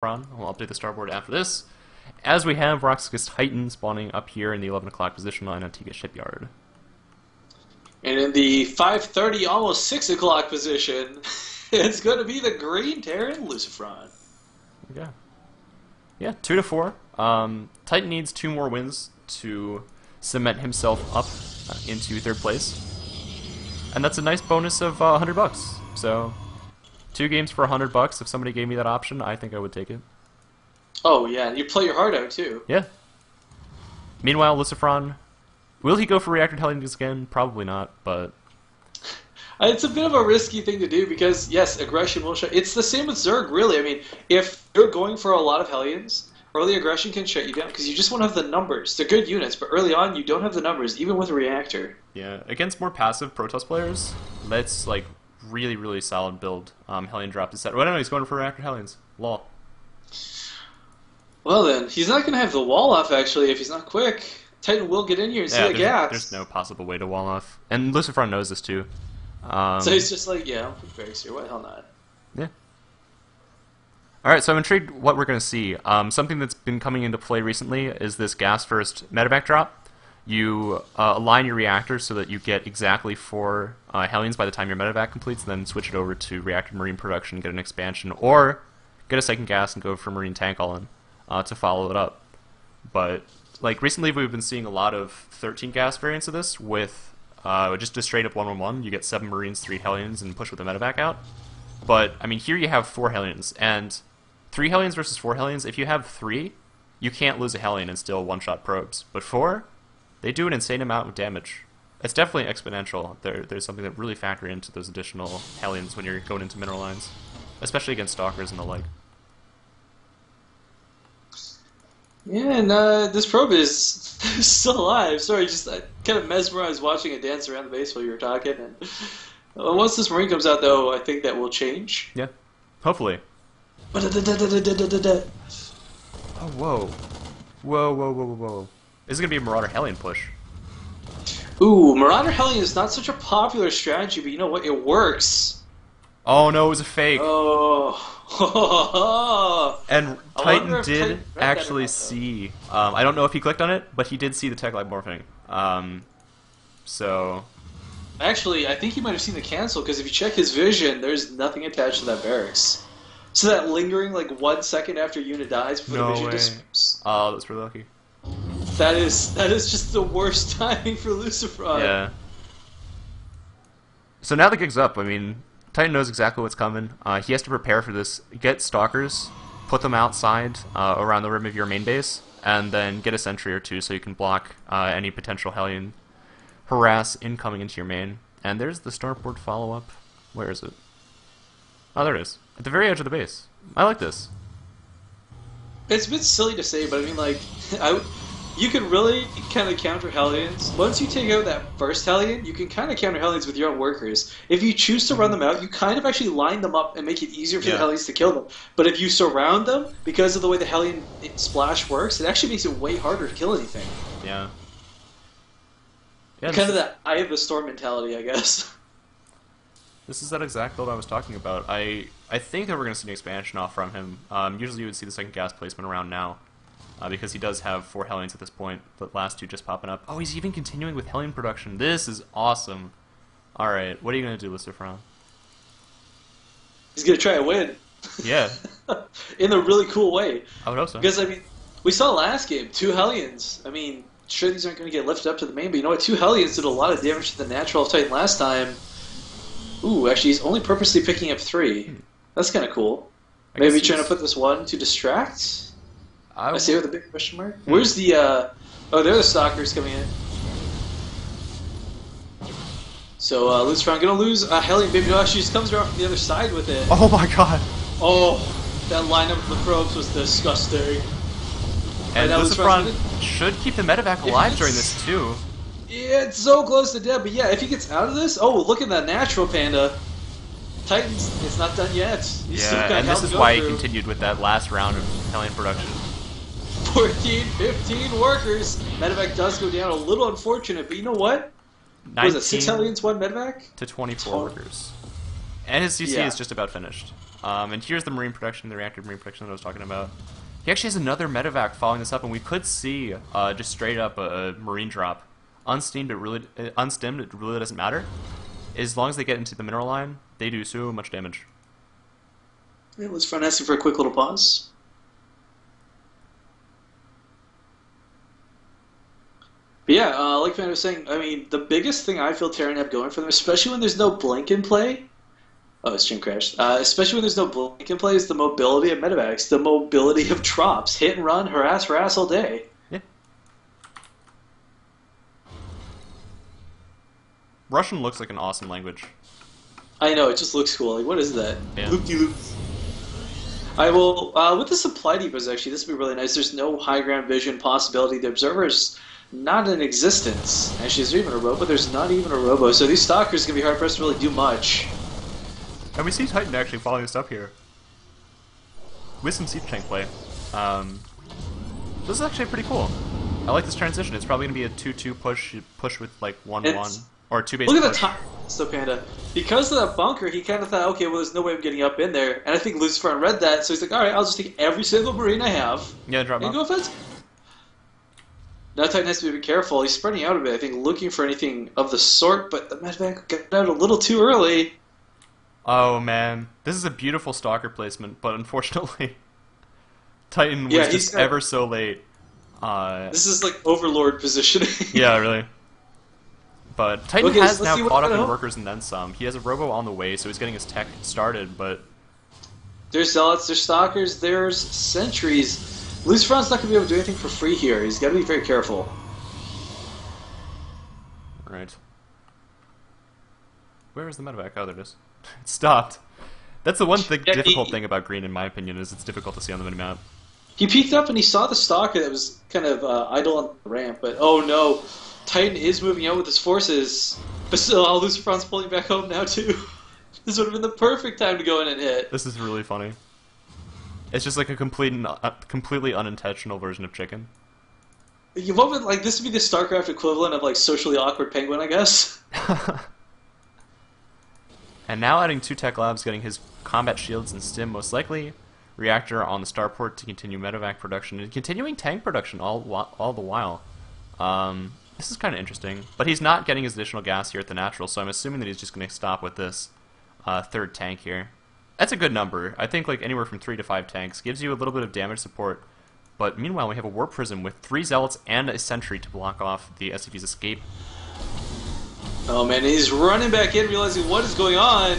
We'll update the starboard after this, as we have Roxas Titan spawning up here in the 11 o'clock position on Antigua Shipyard. And in the 5:30, almost 6 o'clock position, it's going to be the Green Terran Lucifron. Yeah. Yeah, 2-4. Titan needs 2 more wins to cement himself up into 3rd place. And that's a nice bonus of $100. So, 2 games for $100. If somebody gave me that option, I think I would take it. Oh, yeah. You play your heart out, too. Yeah. Meanwhile, Lucifron, will he go for reactor Hellions again? Probably not, but... It's a bit of a risky thing to do because, yes, aggression will shut... It's the same with Zerg, really. I mean, if you're going for a lot of Hellions, early aggression can shut you down because you just won't have the numbers. They're good units, but early on, you don't have the numbers, even with a reactor. Yeah, against more passive Protoss players, that's, like, really, really solid build. Hellion dropped his set. Oh, I don't know, he's going for reactor Hellions. Lol. Well, then, he's not going to have the wall off, actually, if he's not quick. Titan will get in here and see the gaps. There's no possible way to wall off. And Lucifron knows this, too. So he's just like, yeah, I'll put barracks here. Why the hell not? Yeah. Alright, so I'm intrigued what we're going to see. Something that's been coming into play recently is this gas first medevac drop. You align your reactors so that you get exactly 4 Hellions by the time your medevac completes, and then switch it over to reactor marine production, get an expansion, or get a second gas and go for marine tank all-in to follow it up. But like recently we've been seeing a lot of 13 gas variants of this with just a straight up 1-1-1. You get 7 Marines, 3 Hellions, and push with the medevac out. But I mean, here you have 4 Hellions, and 3 Hellions versus 4 Hellions. If you have 3, you can't lose a Hellion and still one-shot probes. But 4, they do an insane amount of damage. It's definitely exponential. There's something that really factor into those additional Hellions when you're going into mineral lines, especially against stalkers and the like. Yeah, and this probe is still alive. Sorry, just kind of mesmerized watching it dance around the base while you were talking. And once this marine comes out, though, I think that will change. Yeah, hopefully. Oh, whoa. Whoa, whoa, whoa, whoa, whoa. This is going to be a Marauder Hellion push. Ooh, Marauder Hellion is not such a popular strategy, but you know what? It works. Oh, no, it was a fake. Oh. And Titan did actually see... I don't know if he clicked on it, but he did see the tech light morphing. So... Actually, I think he might have seen the cancel, because if you check his vision, there's nothing attached to that barracks. So that lingering, like, 1 second after a unit dies before the vision disappears. Oh, that's really lucky. That is just the worst timing for Lucifron. Yeah. So now the gig's up. I mean, Titan knows exactly what's coming. He has to prepare for this. Get stalkers, put them outside around the rim of your main base, and then get a sentry or 2 so you can block any potential Hellion harass incoming into your main. And there's the starboard follow-up. Where is it? Oh, there it is. At the very edge of the base. I like this. It's a bit silly to say, but I mean, like, you can really kind of counter Hellions. Once you take out that first Hellion, you can kind of counter Hellions with your own workers. If you choose to run them out, you kind of actually line them up and make it easier for the Hellions to kill them. But if you surround them, because of the way the Hellion splash works, it actually makes it way harder to kill anything. Yeah. Kind of that Eye of the Storm mentality, I guess. This is that exact build I was talking about. I think that we're going to see an expansion off from him. Usually you would see the second gas placement around now. Because he does have 4 Hellions at this point, the last 2 just popping up. Oh, he's even continuing with Hellion production. This is awesome. Alright, what are you going to do, Lucifron? He's going to try to win. Yeah. In a really cool way. I would hope so. Because, I mean, we saw last game, 2 Hellions. I mean, sure these aren't going to get lifted up to the main, but you know what? 2 Hellions did a lot of damage to the natural of Titan last time. Ooh, actually, he's only purposely picking up 3. That's kind of cool. Maybe trying to put this 1 to distract? I see with a big question mark. Where's the, oh, there are the stalkers coming in. So, Lucifron gonna lose Hellion, baby. No, she just comes around from the other side with it. Oh my god. Oh, that lineup of the probes was disgusting. And Lucifron should keep the medevac alive during this, too. Yeah, it's so close to dead, but yeah, if he gets out of this, oh, look at that natural panda. Titans, it's not done yet. He's still got and this is why he continued with that last round of Hellion production. 14, 15 workers. Medevac does go down. A little unfortunate, but you know what? Was it 6 Hellions, 1 medevac? To 24 workers. And his CC is just about finished. And here's the marine production, the reactive marine production that I was talking about. He actually has another medevac following this up, and we could see just straight up a marine drop. Unstemmed, it really doesn't matter. As long as they get into the mineral line, they do so much damage. Yeah, Lucifron asking for a quick little pause. But yeah, like Van was saying, I mean, the biggest thing I feel Terran have going for them, especially when there's no blink in play. Oh, his stream crashed. Especially when there's no blink in play, is the mobility of medevacs, the mobility of drops. Hit and run, harass all day. Yeah. Russian looks like an awesome language. I know, it just looks cool. Like, what is that? Yeah. Loop-de-loops. I will, with the supply depots, actually, this would be really nice. There's no high ground vision possibility. The observer's not in existence. Actually, is there even a robo? There's not even a robo. So these stalkers are going to be hard pressed to really do much. And we see Titan actually following this up here. With some siege tank play. This is actually pretty cool. I like this transition. It's probably going to be a 2-2 push with like 1-1. Or 2 base Look at push. the time, so Panda. Because of that bunker, he kind of thought, okay, well, there's no way of getting up in there. And I think Lucifron read that, so he's like, alright, I'll just take every single marine I have. Yeah, drop And bomb. go offensive. Now Titan has to be careful. He's spreading out a bit, I think, looking for anything of the sort, but the medevac got out a little too early. Oh man, this is a beautiful stalker placement, but unfortunately, Titan was just ever so late. This is like Overlord positioning. Yeah, really. But Titan Okay, has let's now see what caught up I in know. workers and then some. He has a robo on the way, so he's getting his tech started, but... There's zealots, there's stalkers, there's sentries. Lucifron's not going to be able to do anything for free here. He's got to be very careful. Right. Where is the medevac? Oh, there it is. It stopped. That's the one difficult thing about green, in my opinion, is it's difficult to see on the minimap. He peeked up and he saw the stalker that was kind of idle on the ramp, but oh no, Titan is moving out with his forces. But still, Lucifron's pulling back home now too. This would have been the perfect time to go in and hit. This is really funny. It's just like a completely unintentional version of chicken. What would, like, this would be the StarCraft equivalent of like socially awkward penguin, I guess. And now adding 2 tech labs, getting his combat shields and stim most likely. Reactor on the starport to continue medevac production and continuing tank production all the while. This is kind of interesting, but he's not getting his additional gas here at the natural, so I'm assuming that he's just going to stop with this 3rd tank here. That's a good number. I think like anywhere from 3 to 5 tanks gives you a little bit of damage support. But meanwhile, we have a warp prism with 3 zealots and a sentry to block off the SCV's escape. Oh man, he's running back in, realizing what is going on.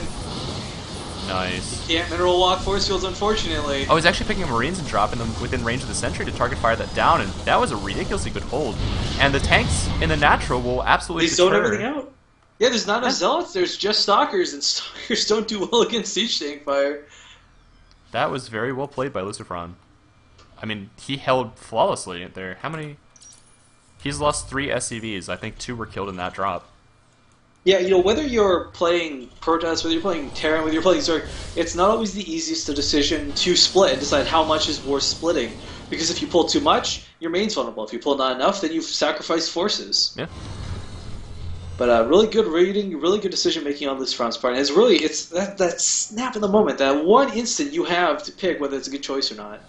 Nice. He can't mineral walk force fields, unfortunately. Oh, he's actually picking up marines and dropping them within range of the sentry to target fire that down, and that was a ridiculously good hold. And the tanks in the natural will absolutely They zoned everything out. Yeah, there's not enough zealots, there's just stalkers, and stalkers don't do well against siege tank fire. That was very well played by Lucifron. I mean, he held flawlessly there. How many? He's lost 3 SCVs. I think 2 were killed in that drop. Yeah, you know, whether you're playing Protest, whether you're playing Terran, whether you're playing Zerg, it's not always the easiest decision to split and decide how much is worth splitting. Because if you pull too much, your main's vulnerable. If you pull not enough, then you've sacrificed forces. Yeah. But really good reading, really good decision making on Lucifron's part. And it's that snap in the moment, that one instant you have to pick whether it's a good choice or not.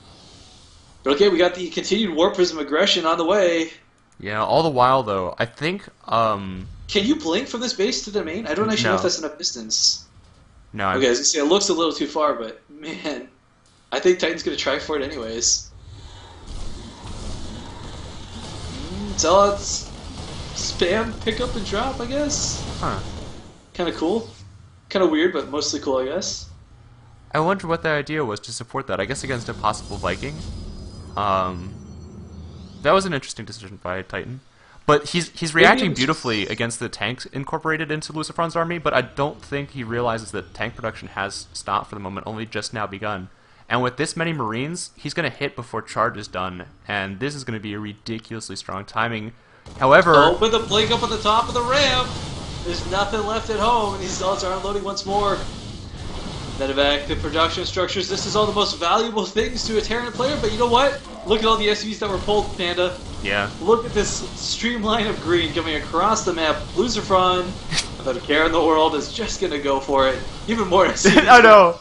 But okay, we got the continued Warp Prism aggression on the way. Yeah, all the while though, I think Can you blink from this base to the main? I don't actually know if that's enough distance. No. Okay, I was gonna say, it looks a little too far, but man, I think Titan's gonna try for it anyways. Zealots spam, pick up and drop, I guess. Huh. Kind of cool. Kind of weird, but mostly cool, I guess. I wonder what the idea was to support that. I guess against a possible Viking. That was an interesting decision by Titan. But he's reacting beautifully against the tanks incorporated into Lucifron's army, but I don't think he realizes that tank production has stopped for the moment, only just now begun. And with this many Marines, he's going to hit before charge is done, and this is going to be a ridiculously strong timing. However... Open the blink up at the top of the ramp! There's nothing left at home, and these zealots are unloading once more. Medevac, the production structures, this is all the most valuable things to a Terran player, but you know what? Look at all the SUVs that were pulled, Panda. Yeah. Look at this streamline of green coming across the map. Lucifron, without a care in the world, is just going to go for it. Even more SUVs. I know.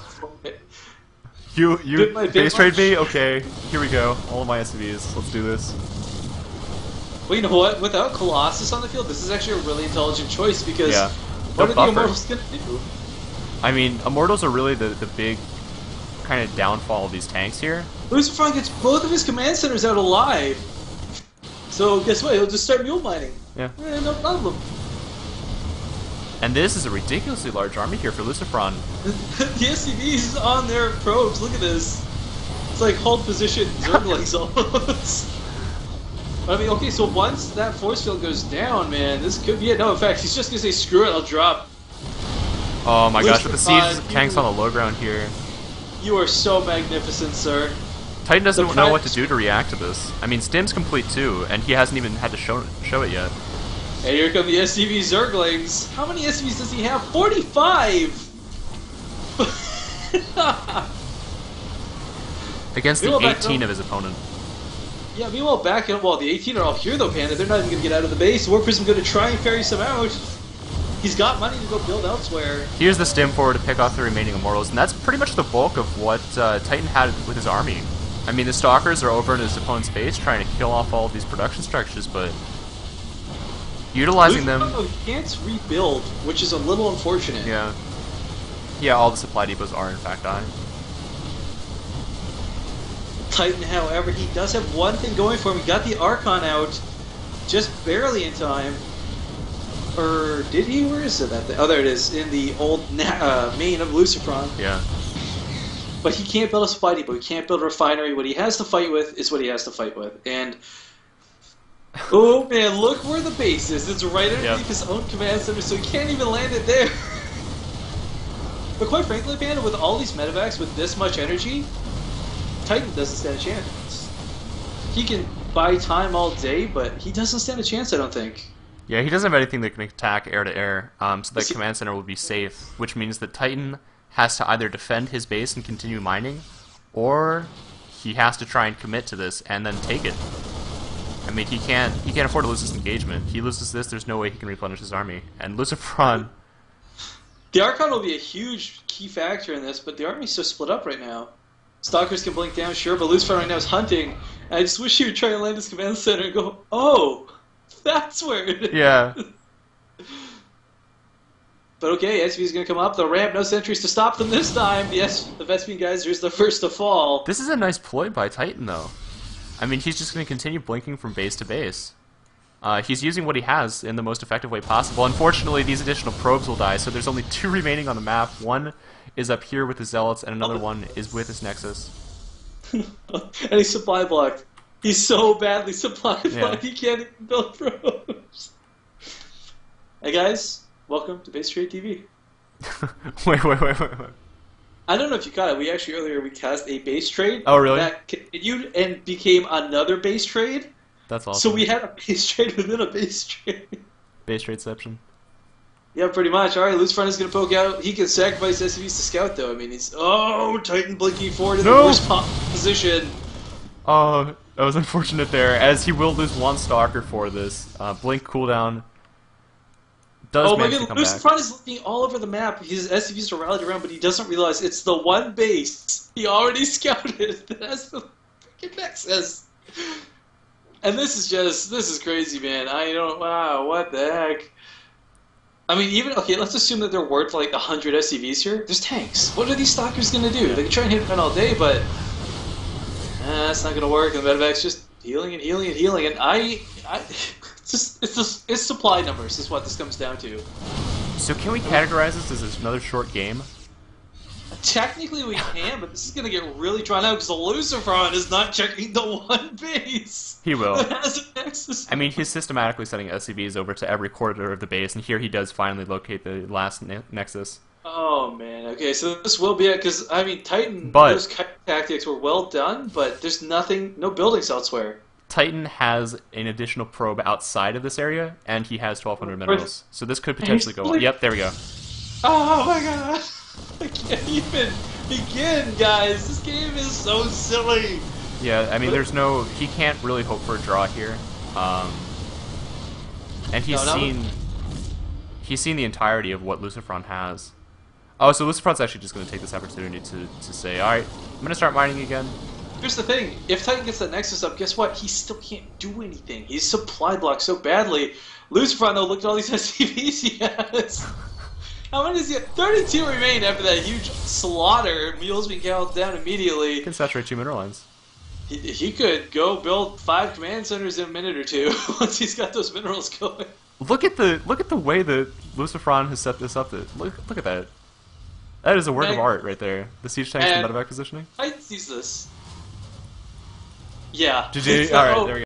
You My base bit trade much? me? Okay, here we go. All of my SCVs. Let's do this. Well, you know what? Without Colossus on the field, this is actually a really intelligent choice because Yeah. what No are the buffer. Immortals gonna do? I mean, Immortals are really the big kind of downfall of these tanks here. Lucifron gets both of his command centers out alive. So guess what? He'll just start mule mining. Yeah. No problem. And this is a ridiculously large army here for Lucifron. The SCVs on their probes. Look at this. It's like hold position Zerglings almost. I mean, okay, so once that force field goes down, man, this could be it. No, in fact, he's just gonna say, screw it, I'll drop. Oh my gosh, with the siege Lucifron, tanks on the low ground here. You are so magnificent, sir. Titan doesn't The know what to fact- do to react to this. I mean, Stim's complete too, and he hasn't even had to show it yet. And here come the SCV Zerglings. How many SCVs does he have? 45! Against Meanwhile, the back 18 up. of his opponent. Yeah, meanwhile, back up, well, the 18 are all here though, Panda. They're not even going to get out of the base. War Prism going to try and ferry some out. He's got money to go build elsewhere. Here's the Stim forward to pick off the remaining Immortals, and that's pretty much the bulk of what Titan had with his army. I mean, the Stalkers are over in his opponent's base trying to kill off all of these production structures, but utilizing them... Lucifron, he can't rebuild, which is a little unfortunate. Yeah. Yeah, all the supply depots are in fact dying. Titan, however, he does have one thing going for him. He got the Archon out just barely in time. Or did he? Where is it? Oh, there it is, in the old main of Lucifron. Yeah. But he can't build a supply depot. He can't build a refinery. What he has to fight with is what he has to fight with. And oh man, look where the base is. It's right underneath his own command center, so he can't even land it there. But quite frankly, Panda, with all these medevacs with this much energy, Titan doesn't stand a chance. He can buy time all day, but he doesn't stand a chance, I don't think. Yeah, he doesn't have anything that can attack air to air, so that See- command center will be safe, which means that Titan has to either defend his base and continue mining, or he has to try and commit to this and then take it. I mean, he can't afford to lose this engagement. He loses this, there's no way he can replenish his army. And Lucifron, The Archon will be a huge key factor in this, but the army's so split up right now. Stalkers can blink down, sure, but Lucifron right now is hunting. And I just wish he would try and land his command center and go, oh, that's where it is. yeah, But okay, SV's going to come up. They'll ramp, no sentries to stop them this time. The Vespian Geyser is the first to fall. this is a nice ploy by Titan, though. I mean, he's just going to continue blinking from base to base. He's using what he has in the most effective way possible. Unfortunately, these additional probes will die, so there's only 2 remaining on the map. One is up here with the Zealots, and another one is with his Nexus. And he's supply blocked. He's so badly supply blocked, Yeah. he can't even build probes. Hey guys, welcome to BaseTradeTV. Wait. I don't know if you caught it. We actually earlier we cast a base trade. Oh, really? That continued and became another base trade. That's awesome. So we had a base trade within a base trade. Base tradeception. Yeah, pretty much. All right, Lucifron is going to poke out. He can sacrifice SCVs to scout, though. I mean, he's Titan blinking forward in the No! worst position. Oh, that was unfortunate there, as he will lose one Stalker for this. Blink cooldown does Oh my manage to god, come Lucifron back. is looking all over the map. His SCVs are rallied around, but he doesn't realize it's the one base he already scouted that has the freaking Nexus. And this is crazy, man. Wow, what the heck? I mean, okay, let's assume that they're worth like 100 SCVs here. There's tanks. What are these stalkers gonna do? They can try and hit them all day, but that's not gonna work. And the medevac's just healing and healing and healing. And it's supply numbers is what this comes down to. So can we categorize this as another short game? Technically we can, but this is gonna get really drawn out because the Lucifron is not checking the one base. He will. That has a Nexus. I mean, he's systematically sending SCVs over to every corridor of the base, and here he does finally locate the last Nexus. Oh man, okay, so this will be it, because, I mean, Titan, But- those tactics were well done, but there's no buildings elsewhere. Titan has an additional probe outside of this area, and he has 1,200 minerals. So this could potentially go on. Yep, there we go. Oh my god! I can't even begin, guys! This game is so silly! Yeah, I mean, he can't really hope for a draw here. And he's No, no. seen the entirety of what Lucifron has. Oh, so Lucifron's actually just going to take this opportunity to say, all right, I'm going to start mining again. Here's the thing: if Titan gets that Nexus up, guess what? He still can't do anything. He's supply blocked so badly. Lucifron, though, look at all these SCVs he has. How many does he have? 32 remain after that huge slaughter. Mules being counted down immediately. He can saturate 2 mineral lines. He could go build 5 command centers in a minute or two once he's got those minerals going. Look at the way that Lucifron has set this up. Look at that. That is a work of art right there. The siege tanks and medevac positioning. Titan sees this. Yeah. GG. All right, there we go.